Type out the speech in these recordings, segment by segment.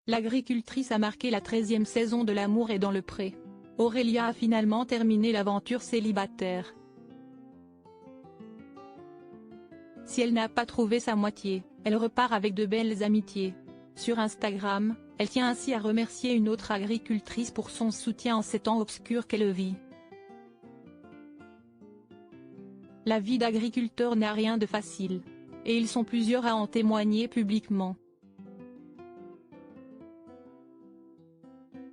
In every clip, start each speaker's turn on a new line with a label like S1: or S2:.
S1: L'agricultrice a marqué la 13e saison de L'amour est dans le pré. Aurélia a finalement terminé l'aventure célibataire. Si elle n'a pas trouvé sa moitié, elle repart avec de belles amitiés. Sur Instagram, elle tient ainsi à remercier une autre agricultrice pour son soutien en ces temps obscurs qu'elle vit. La vie d'agriculteur n'a rien de facile. Et ils sont plusieurs à en témoigner publiquement.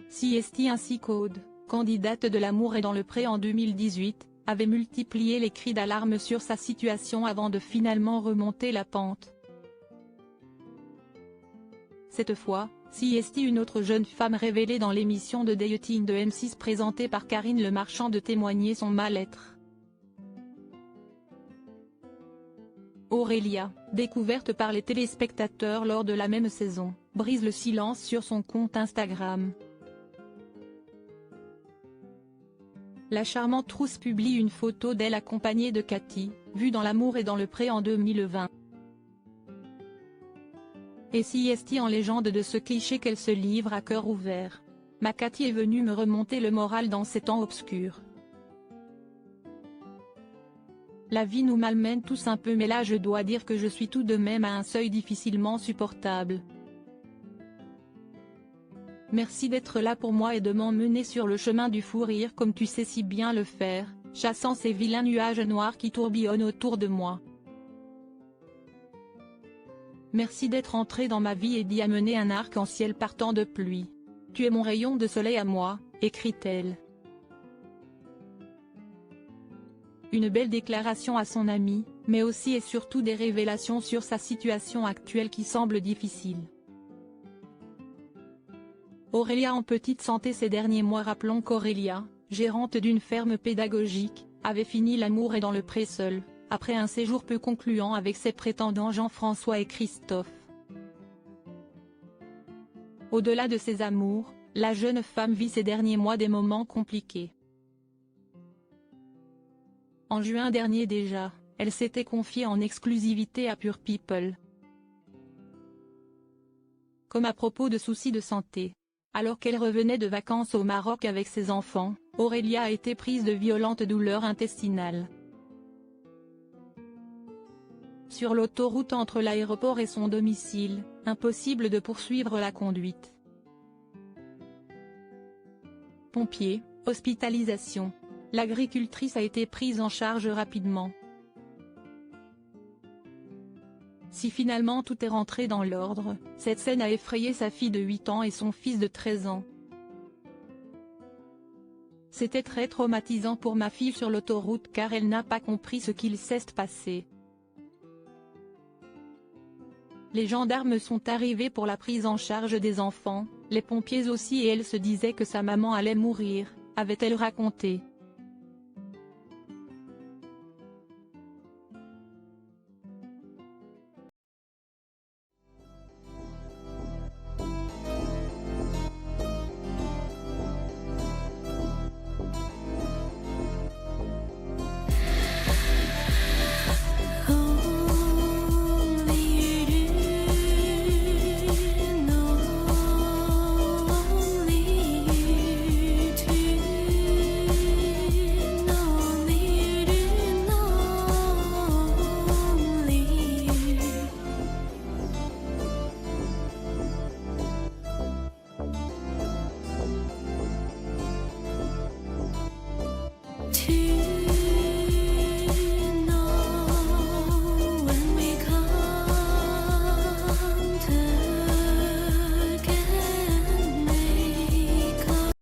S1: Siesti ainsi qu'Aude, candidate de L'amour est dans le pré en 2018, avait multiplié les cris d'alarme sur sa situation avant de finalement remonter la pente. Cette fois, Siesti, une autre jeune femme révélée dans l'émission de dating de M6 présentée par Karine Le Marchand, de témoigner son mal-être. Aurélia, découverte par les téléspectateurs lors de la même saison, brise le silence sur son compte Instagram. La charmante rousse publie une photo d'elle accompagnée de Cathy, vue dans L'amour est dans le pré en 2020. Et Siesti en légende de ce cliché qu'elle se livre à cœur ouvert. Ma Cathy est venue me remonter le moral dans ces temps obscurs. La vie nous malmène tous un peu, mais là je dois dire que je suis tout de même à un seuil difficilement supportable. Merci d'être là pour moi et de m'emmener sur le chemin du fou rire comme tu sais si bien le faire, chassant ces vilains nuages noirs qui tourbillonnent autour de moi. Merci d'être entré dans ma vie et d'y amener un arc-en-ciel partant de pluie. Tu es mon rayon de soleil à moi, écrit-elle. Une belle déclaration à son ami, mais aussi et surtout des révélations sur sa situation actuelle qui semble difficile. Aurélia en petite santé ces derniers mois. Rappelons qu'Aurélia, gérante d'une ferme pédagogique, avait fini L'amour est dans le pré seule, après un séjour peu concluant avec ses prétendants Jean-François et Christophe. Au-delà de ses amours, la jeune femme vit ces derniers mois des moments compliqués. En juin dernier déjà, elle s'était confiée en exclusivité à Pure People. Comme à propos de soucis de santé. Alors qu'elle revenait de vacances au Maroc avec ses enfants, Aurélia a été prise de violentes douleurs intestinales. Sur l'autoroute entre l'aéroport et son domicile, impossible de poursuivre la conduite. Pompiers, hospitalisation. L'agricultrice a été prise en charge rapidement. Si finalement tout est rentré dans l'ordre, cette scène a effrayé sa fille de 8 ans et son fils de 13 ans. C'était très traumatisant pour ma fille sur l'autoroute car elle n'a pas compris ce qu'il s'est passé. Les gendarmes sont arrivés pour la prise en charge des enfants, les pompiers aussi, et elle se disait que sa maman allait mourir, avait-elle raconté.